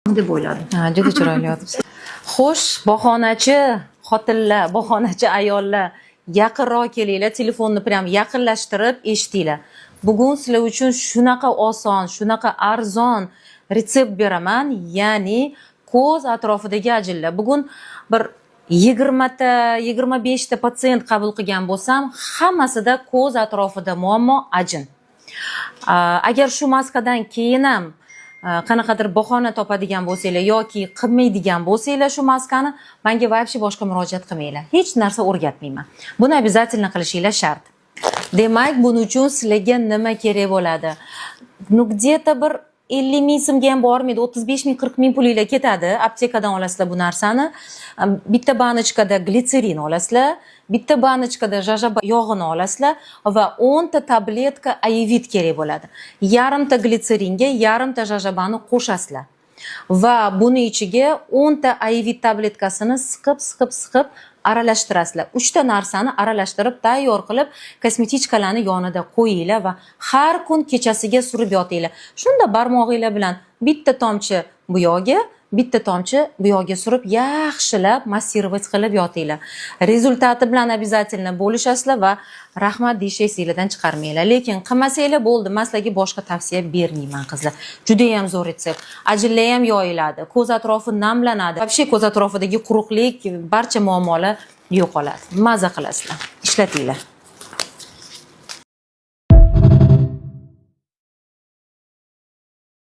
deb o'yladim. Ha, juda chiroyli yotibsiz. Xo'sh, bahonachi xotinlar, bahonachi ayollar, yaqinroq kelinglar, telefonni prям yaqinlashtirib eshitinglar. Bugun sizlar uchun shunaqa oson, shunaqa arzon retsept beraman, ya'ni ko'z atrofidagi ajinlar. Bugun bir 20 ta, 25 ta patsient qabul qilgan bo'lsam, hammasida ko'z atrofida muammo ajin. Agar shu maskadan keyin ham qanaqadir bahona topadigan bo'lsanglar yoki qilmaydigan bo'lsanglar shu maskani, menga вообще boshqa murojaat qilmanglar. Hech narsa o'rgatmayman. Buni обязательно qilishinglar shart. Demak, buning uchun sizlarga nima kerak bo'ladi? Ну где-то bir 50 ming so'mga ham bormaydi, 35 ming, 40 ming pulinglar ketadi. Aptekadan olasizlar bu narsani. Bitta banочкada glitserin olasizlar, bitta banочкada jajaba yog'ini olasizlar va 10 ta tabletka ayvit kerak bo'ladi. Yarimta glitseringa yarimta jajabani qo'shasizlar. Va buni ichiga 10 ta ayvit tabletkasini siqib aralashtirasizlar. 3 ta narsani aralashtirib tayyor qilib kosmetichkalarni yonida qo'yinglar va har kun kechasiga surib yotinglar. Shunda barmog'inglar bilan bitta tomchi bu yo'g'ga, bitta tomchi bu yo'g'ga surib yaxshilab massировать qilib yotinglar. Rezultati bilan обязательно bo'lishasizlar va rahmat deyish esingizdan chiqarmanglar. Lekin qilmasanglar bo'ldi, men sizlarga boshqa tavsiya bermayman qizlar. Juda ham zo'r retsept. Ajinlar ham yoyiladi, ko'z atrofi namlanadi. Вообще ko'z atrofidagi quruqlik, barcha muammolar yo'qoladi. Maza qilasizlar. Ishlatinglar.